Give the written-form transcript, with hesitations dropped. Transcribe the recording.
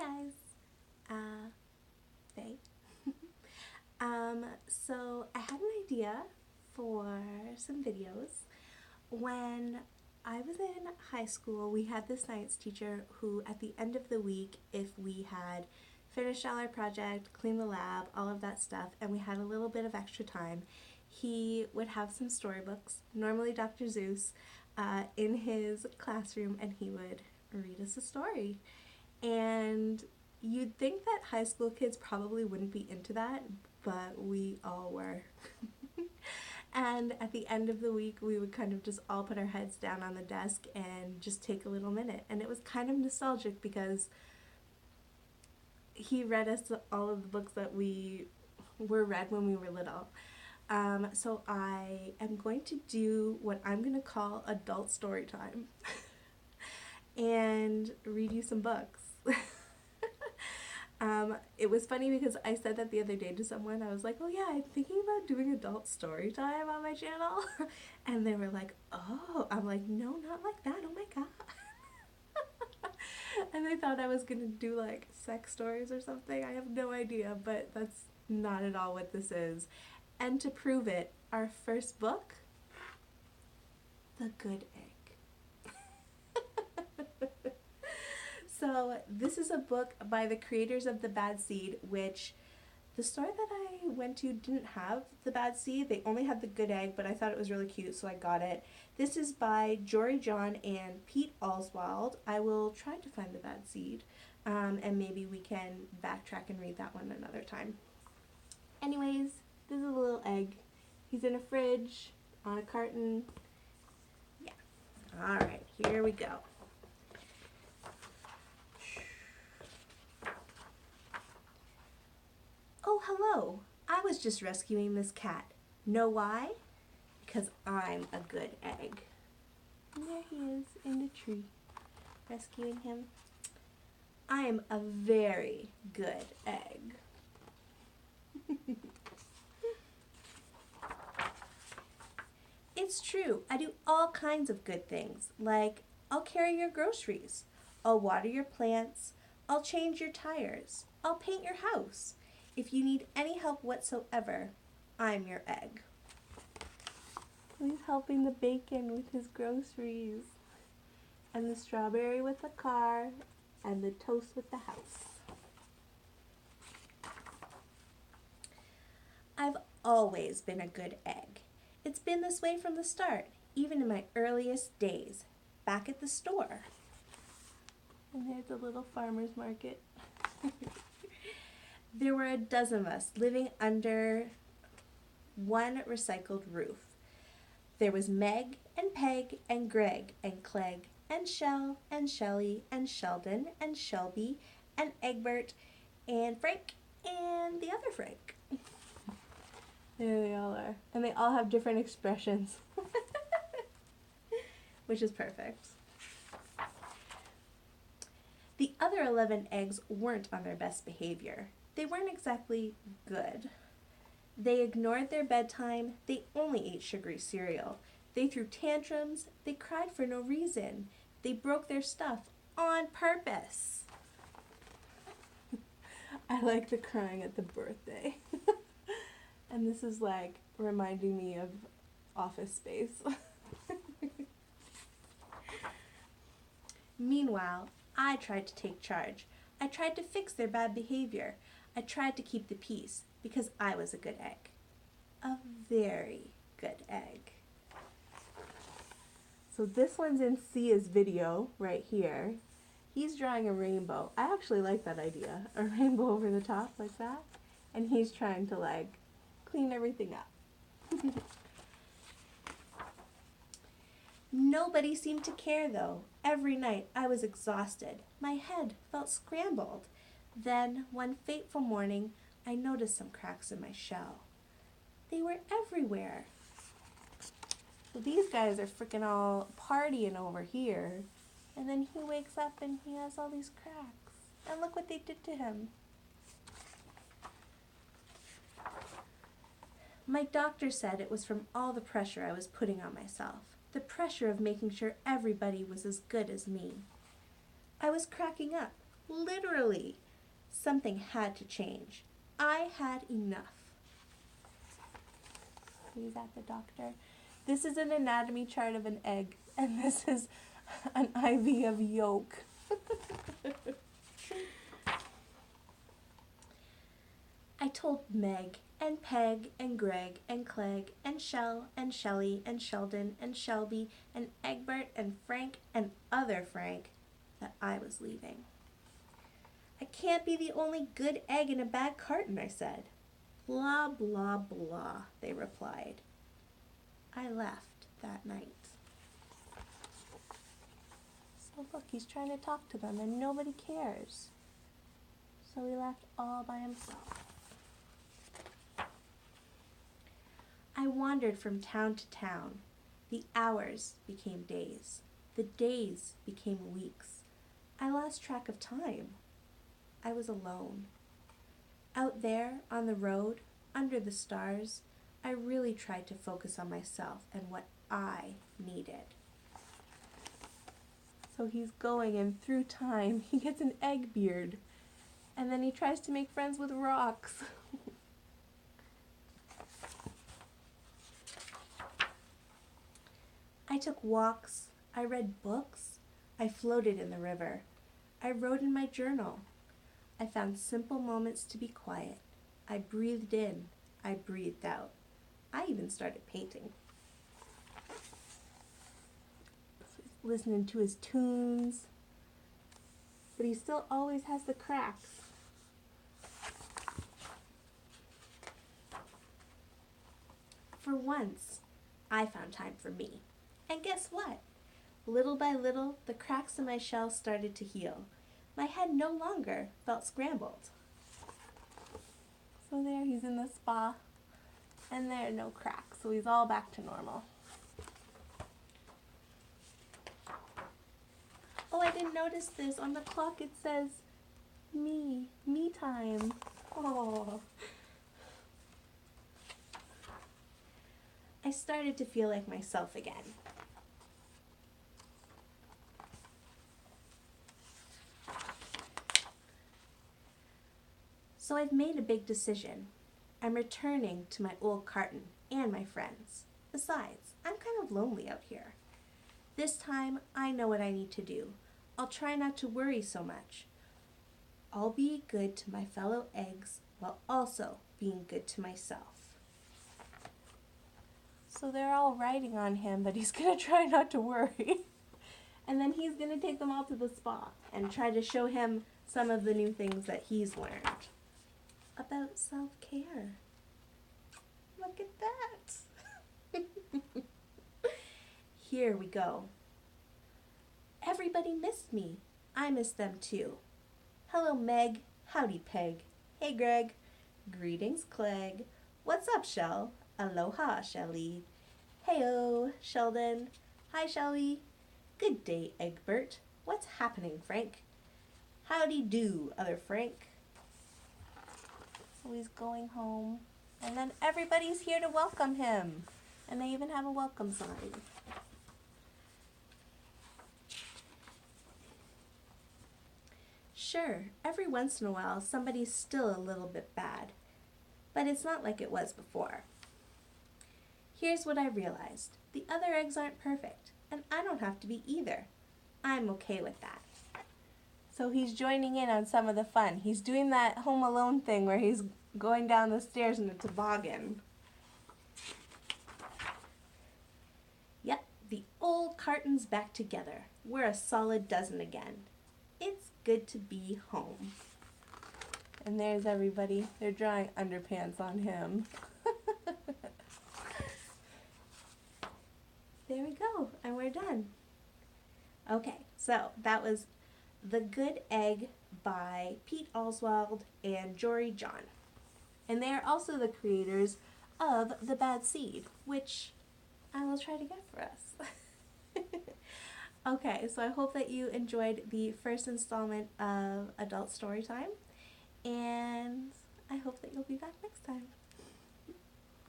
guys. They. So I had an idea for some videos. When I was in high school, we had this science teacher who, at the end of the week, if we had finished all our project, cleaned the lab, all of that stuff, and we had a little bit of extra time, he would have some storybooks, normally Dr. Seuss, in his classroom, and he would read us a story. And you'd think that high school kids probably wouldn't be into that, but we all were. And at the end of the week, we would kind of just all put our heads down on the desk and just take a little minute. And it was kind of nostalgic because he read us all of the books that we were read when we were little. So I am going to do what I'm going to call adult story time and read you some books. It was funny because I said that the other day to someone. I was like, oh yeah, I'm thinking about doing adult story time on my channel. And they were like, oh. I'm like, no, not like that. Oh my god. And they thought I was going to do like sex stories or something. I have no idea, but that's not at all what this is. And to prove it, our first book, The Good Egg. So this is a book by the creators of The Bad Seed, which the store that I went to didn't have The Bad Seed. They only had The Good Egg, but I thought it was really cute, so I got it. This is by Jory John and Pete Oswald. I will try to find The Bad Seed, and maybe we can backtrack and read that one another time. Anyways, this is a little egg. He's in a fridge, on a carton. Yeah. Alright, here we go. Oh, hello. I was just rescuing this cat. Know why? Because I'm a good egg. And there he is in the tree, rescuing him. I am a very good egg. It's true. I do all kinds of good things, like I'll carry your groceries, I'll water your plants, I'll change your tires, I'll paint your house. If you need any help whatsoever, I'm your egg. He's helping the bacon with his groceries, and the strawberry with the car, and the toast with the house. I've always been a good egg. It's been this way from the start, even in my earliest days, back at the store. And there's a little farmer's market. There were a dozen of us living under one recycled roof. There was Meg and Peg and Greg and Clegg and Shell and Shelly and Sheldon and Shelby and Egbert and Frank and the other Frank. There they all are. And they all have different expressions. Which is perfect. The other 11 eggs weren't on their best behavior. They weren't exactly good. They ignored their bedtime. They only ate sugary cereal. They threw tantrums. They cried for no reason. They broke their stuff on purpose. I like the crying at the birthday. And this is like reminding me of Office Space. Meanwhile, I tried to take charge. I tried to fix their bad behavior. I tried to keep the peace because I was a good egg. A very good egg. So this one's in Sia's video right here. He's drawing a rainbow. I actually like that idea. A rainbow over the top like that. And he's trying to like clean everything up. Nobody seemed to care though. Every night I was exhausted. My head felt scrambled. Then, one fateful morning, I noticed some cracks in my shell. They were everywhere. So these guys are freaking all partying over here. And then he wakes up and he has all these cracks. And look what they did to him. My doctor said it was from all the pressure I was putting on myself. The pressure of making sure everybody was as good as me. I was cracking up. Literally, something had to change. I had enough. He's at the doctor. This is an anatomy chart of an egg, and this is an IV of yolk. I told Meg and Peg and Greg and Clegg and Shell and Shelley and Sheldon and Shelby and Egbert and Frank and other Frank that I was leaving. I can't be the only good egg in a bad carton, I said. Blah, blah, blah, they replied. I left that night. So look, he's trying to talk to them and nobody cares. So he left all by himself. I wandered from town to town. The hours became days. The days became weeks. I lost track of time. I was alone. Out there on the road, under the stars, I really tried to focus on myself and what I needed. So he's going, and through time, he gets an egg beard. And then he tries to make friends with rocks. I took walks, I read books, I floated in the river, I wrote in my journal. I found simple moments to be quiet. I breathed in, I breathed out. I even started painting. So he's listening to his tunes, but he still always has the cracks. For once, I found time for me. And guess what? Little by little, the cracks in my shell started to heal. My head no longer felt scrambled. So there, he's in the spa, and there are no cracks, so he's all back to normal. Oh, I didn't notice this. On the clock it says, me time. Oh. I started to feel like myself again. So I've made a big decision. I'm returning to my old carton and my friends. Besides, I'm kind of lonely out here. This time, I know what I need to do. I'll try not to worry so much. I'll be good to my fellow eggs while also being good to myself. So they're all writing on him, but he's going to try not to worry. And then he's going to take them all to the spa and try to show him some of the new things that he's learned about self-care. Look at that. Here we go. Everybody missed me. I missed them too. Hello, Meg. Howdy, Peg. Hey, Greg. Greetings, Clegg. What's up, Shell? Aloha, Shelly. Heyo, Sheldon. Hi, Shelby. Good day, Egbert. What's happening, Frank? Howdy do, other Frank. So he's going home. And then everybody's here to welcome him. And they even have a welcome sign. Sure, every once in a while somebody's still a little bit bad. But it's not like it was before. Here's what I realized. The other eggs aren't perfect. And I don't have to be either. I'm okay with that. So he's joining in on some of the fun. He's doing that Home Alone thing where he's going down the stairs in a toboggan. Yep, the old carton's back together. We're a solid dozen again. It's good to be home. And there's everybody. They're drawing underpants on him. There we go, and we're done. Okay, so that was The Good Egg by Pete Oswald and Jory John. And they are also the creators of The Bad Seed, which I will try to get for us. Okay, so I hope that you enjoyed the first installment of Adult Storytime, and I hope that you'll be back next time.